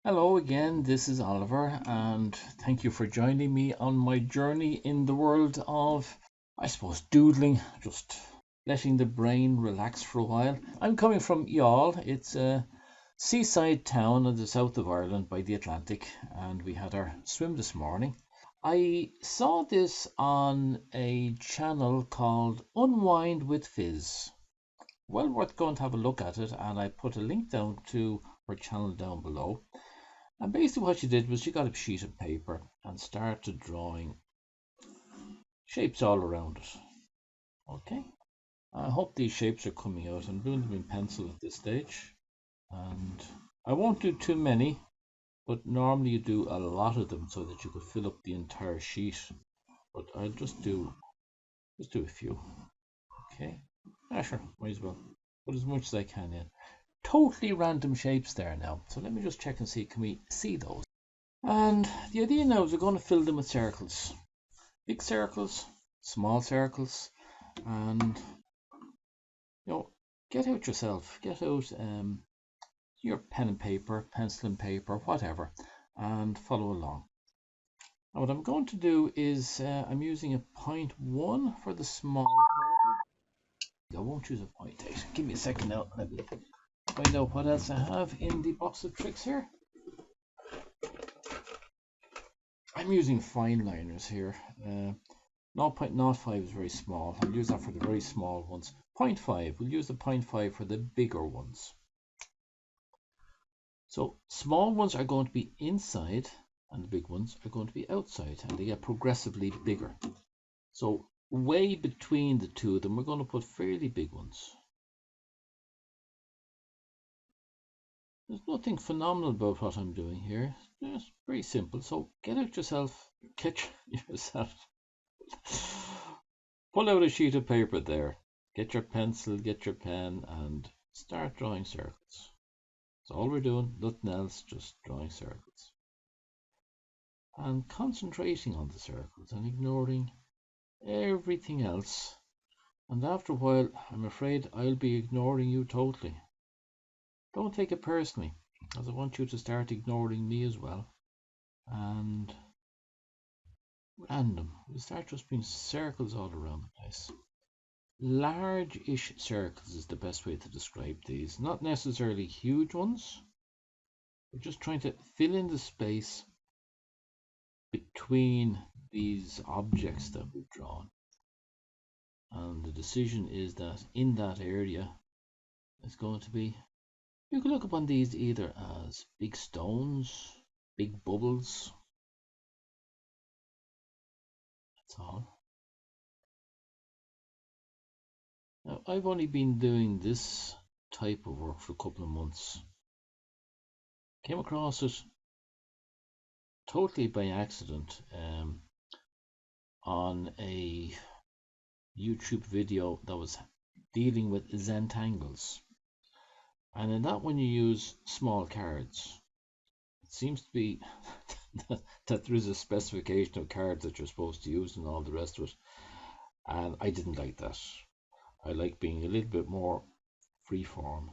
Hello again, this is Oliver, and thank you for joining me on my journey in the world of, I suppose, doodling, just letting the brain relax for a while. I'm coming from Youghal. It's a seaside town in the south of Ireland by the Atlantic, and we had our swim this morning. I saw this on a channel called Unwind with Fizz. Well worth going to have a look at it, and I put a link down to her channel down below. And basically what she did was she got a sheet of paper and started drawing shapes all around it. Okay. I hope these shapes are coming out. I'm doing them in pencil at this stage. And I won't do too many, but normally you do a lot of them so that you could fill up the entire sheet. But I'll just do a few. Okay. Sure, might as well. Put as much as I can in. Totally random shapes there now. So let me just check and see, can we see those? And the idea now is we're going to fill them with circles. Big circles, small circles, and get out yourself. Get out your pen and paper, pencil and paper, whatever, and follow along. Now what I'm going to do is I'm using a 0.1 for the small. I won't use a 0.8. Give me a second now. Let me find out what else I have in the box of tricks here. I'm using fine liners here. 0.05 is very small. I'll use that for the very small ones. 0.5, we'll use the 0.5 for the bigger ones. So small ones are going to be inside and the big ones are going to be outside, and they get progressively bigger. So way between the two of them, we're going to put fairly big ones. There's nothing phenomenal about what I'm doing here. It's very simple. So get yourself, pull out a sheet of paper there. Get your pencil, get your pen, and start drawing circles. That's all we're doing, nothing else, just drawing circles. And concentrating on the circles and ignoring everything else. And after a while, I'm afraid I'll be ignoring you totally. Don't take it personally, as I want you to start ignoring me as well. And random. We start just being circles all around the place. Large-ish circles is the best way to describe these. Not necessarily huge ones. We're just trying to fill in the space between these objects that we've drawn. And the decision is that in that area, it's going to be, you can look upon these either as big stones, big bubbles. That's all. Now, I've only been doing this type of work for a couple of months. Came across it totally by accident on a YouTube video that was dealing with Zentangles. And in that one you use small cards. It seems to be that there is a specification of cards that you're supposed to use and all the rest of it. And I didn't like that. I like being a little bit more free form.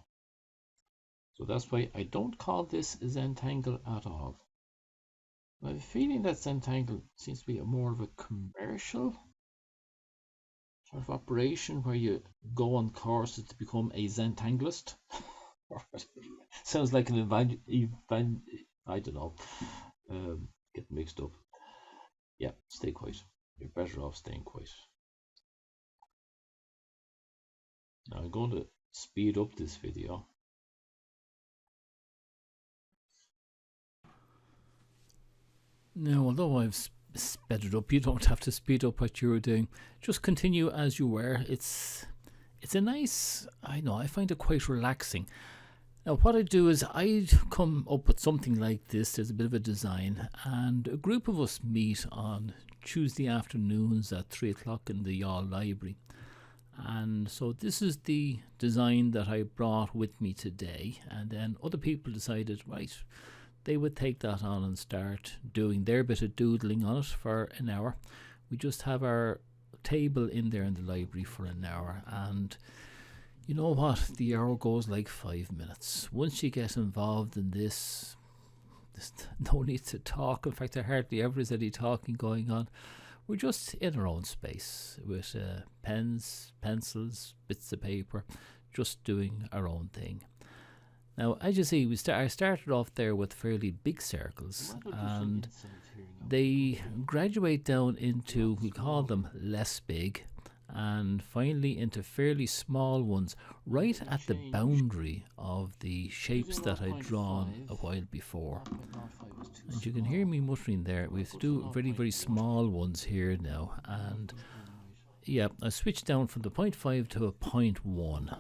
So that's why I don't call this Zentangle at all. I have a feeling that Zentangle seems to be more of a commercial sort of operation where you go on courses to become a Zentanglist. Sounds like an I don't know. Get mixed up. Yeah, stay quiet. You're better off staying quiet. Now I'm going to speed up this video. Now, although I've sped it up, you don't have to speed up what you're doing. Just continue as you were. It's a nice, I find it quite relaxing. Now, what I do is I come up with something like this. There's a bit of a design, and a group of us meet on Tuesday afternoons at 3 o'clock in the Youghal Library. And so this is the design that I brought with me today, and then other people decided, right, they would take that on and start doing their bit of doodling on it for an hour. We just have our table in there in the library for an hour, and you know what, the hour goes like 5 minutes. Once you get involved in this, There's no need to talk. In fact, there hardly ever is any talking going on. We're just in our own space with pens, pencils, bits of paper, just doing our own thing. Now, as you see, I started off there with fairly big circles, and they graduate down into, we call them less big, and finally into fairly small ones, right at the boundary of the shapes that I'd drawn a while before. And you can hear me muttering there. We have to do very, very small ones here now. And yeah, I switched down from the 0.5 to a 0.1.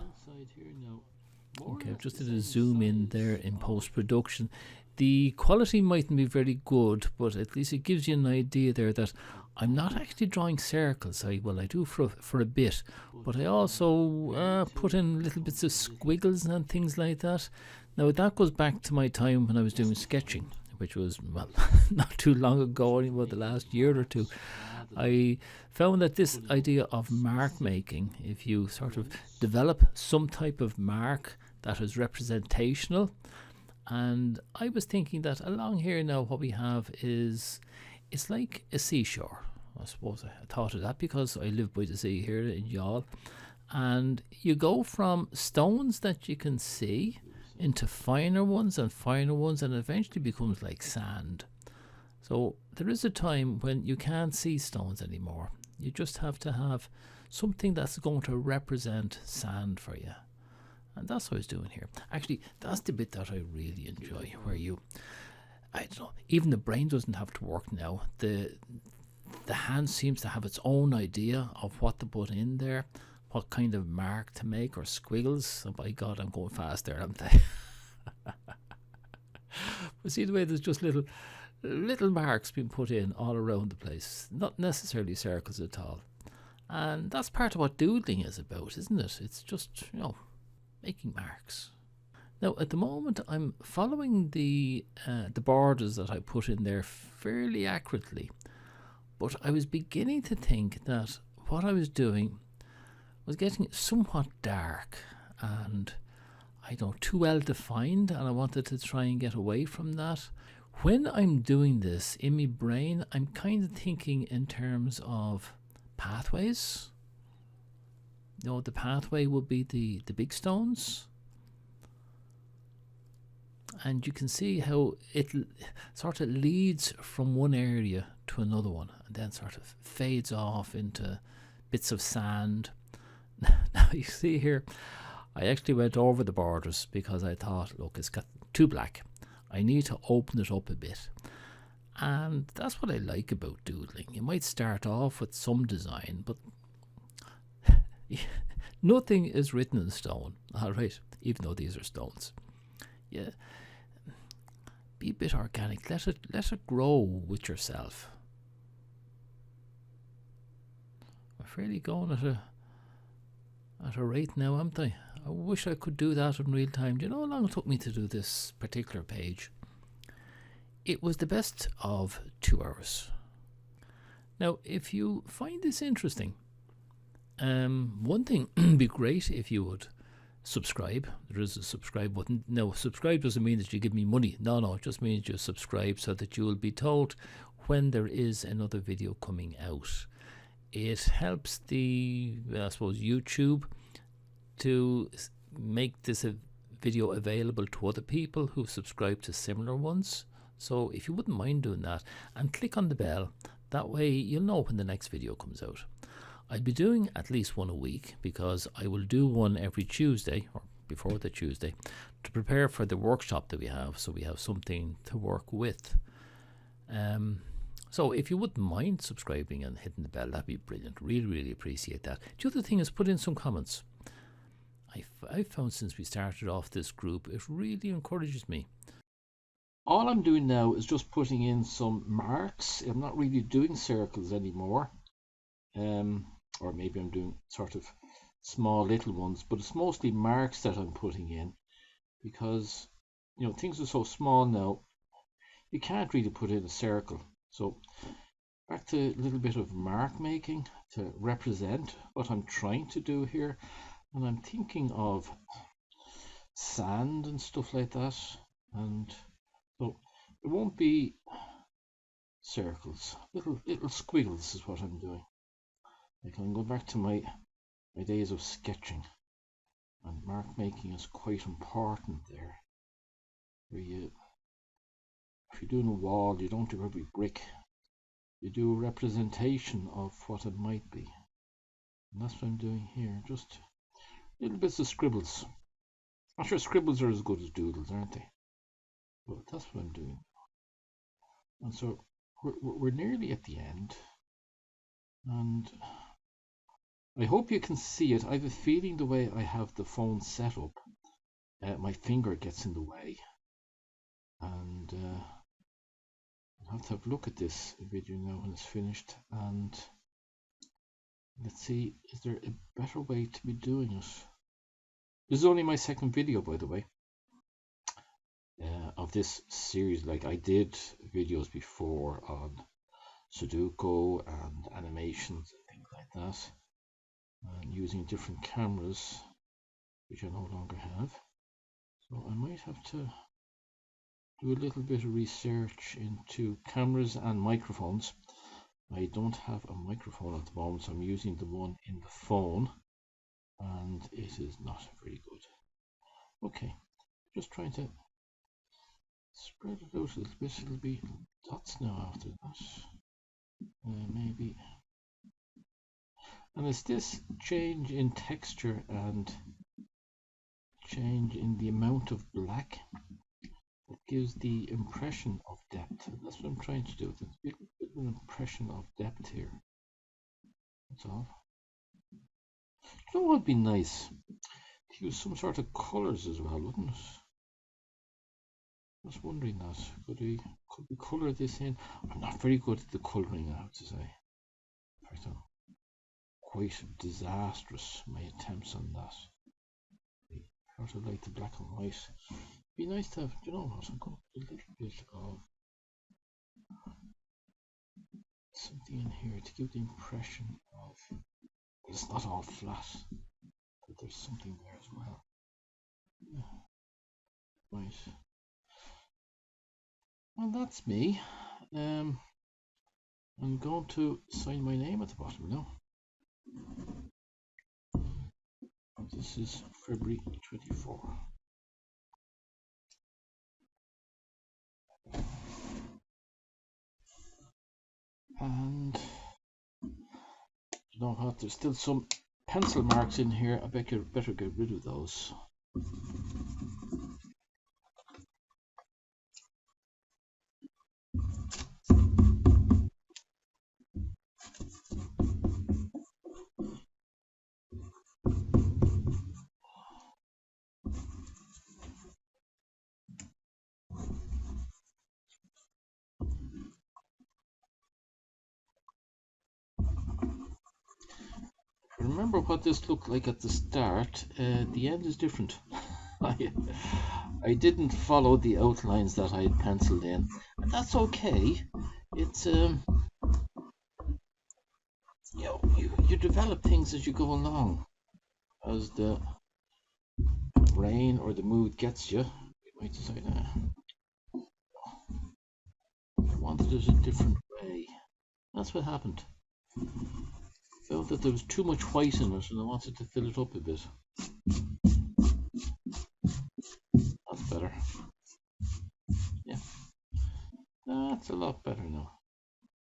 Okay, I've just did a zoom in there in post-production. The quality mightn't be very good, but at least it gives you an idea there that I'm not actually drawing circles. I do for a bit, but I also put in little bits of squiggles and things like that. Now that goes back to my time when I was doing sketching, which was, well, not too long ago, only about the last year or two. I found that this idea of mark making, if you sort of develop some type of mark that is representational, and I was thinking that along here now what we have is, it's like a seashore. I suppose I thought of that because I live by the sea here in Youghal, and you go from stones that you can see into finer ones, and it eventually becomes like sand. So there is a time when you can't see stones anymore. You just have to have something that's going to represent sand for you. And that's what I was doing here. Actually, that's the bit that I really enjoy, where I don't know, even the brain doesn't have to work now. The hand seems to have its own idea of what to put in there, what kind of mark to make, or squiggles. Oh, by God, I'm going fast there, aren't I? But see the way there's just little marks being put in all around the place, not necessarily circles at all. And that's part of what doodling is about, isn't it? It's just, making marks. Now at the moment I'm following the borders that I put in there fairly accurately, but I was beginning to think that what I was doing was getting somewhat dark and too well defined, and I wanted to try and get away from that. When I'm doing this in my brain, I'm kind of thinking in terms of pathways. The pathway would be the big stones, and you can see how it sort of leads from one area to another one and then sort of fades off into bits of sand. Now you see here, I actually went over the borders because I thought, look, it's got too black. I need to open it up a bit. And that's what I like about doodling. You might start off with some design, but nothing is written in stone, alright, even though these are stones. Yeah, be a bit organic. Let it grow with yourself. I'm fairly going at a rate now, am I? I wish I could do that in real time. Do you know how long it took me to do this particular page? It was the best of 2 hours. Now, if you find this interesting, one thing would be great if you would subscribe. There is a subscribe button. No, subscribe doesn't mean that you give me money. No, it just means you subscribe so that you will be told when there is another video coming out. It helps the, YouTube to make this a video available to other people who subscribe to similar ones. So if you wouldn't mind doing that, and click on the bell, that way you'll know when the next video comes out. I'll be doing at least one a week, because I will do one every Tuesday, or before the Tuesday, to prepare for the workshop that we have, so we have something to work with. So if you wouldn't mind subscribing and hitting the bell, that'd be brilliant. Really, really appreciate that. The other thing is, put in some comments. I've found since we started off this group, it really encourages me. All I'm doing now is just putting in some marks. I'm not really doing circles anymore. Or maybe I'm doing sort of small little ones, but it's mostly marks that I'm putting in, because things are so small now, you can't really put in a circle. So back to a little bit of mark making to represent what I'm trying to do here. And I'm thinking of sand and stuff like that. And so It won't be circles, little squiggles is what I'm doing. I can go back to my days of sketching, and mark making is quite important there. Where if you're doing a wall, you don't do every brick. You do a representation of what it might be. And that's what I'm doing here, just little bits of scribbles. I'm sure scribbles are as good as doodles, aren't they? But that's what I'm doing. And so we're nearly at the end. And I hope you can see it. I have a feeling the way I have the phone set up, my finger gets in the way. And I'll have to have a look at this video now when it's finished. And let's see, is there a better way to be doing it? This is only my second video, by the way, of this series. Like, I did videos before on Sudoku and animations and things like that, and using different cameras, which I no longer have. So I might have to do a little bit of research into cameras and microphones. I don't have a microphone at the moment, so I'm using the one in the phone, and it is not very good. Okay, just trying to spread it out a little bit. It'll be dots now after that. Maybe. And it's this change in texture and change in the amount of black that gives the impression of depth. And that's what I'm trying to do. It's a bit of an impression of depth here. That's all. You know what would be nice? To use some sort of colours as well, wouldn't it? I was wondering that. Could we colour this in? I'm not very good at the colouring, I have to say. In fact, I'm quite disastrous, my attempts on that. I sort of like the black and white. It'd be nice to have, you know what, I'm going to put a little bit of something in here to give the impression of, well, it's not all flat, but there's something there as well. Yeah. Right. Well, that's me. I'm going to sign my name at the bottom now. This is February 24. And you know what, there's still some pencil marks in here. I better get rid of those. Remember what this looked like at the start. The end is different. I didn't follow the outlines that I had penciled in, and that's okay. It's you know, you develop things as you go along. As the rain or the mood gets you, you might decide, I wanted it a different way. That's what happened. I felt that there was too much white in it and I wanted to fill it up a bit. That's better. Yeah, that's a lot better now.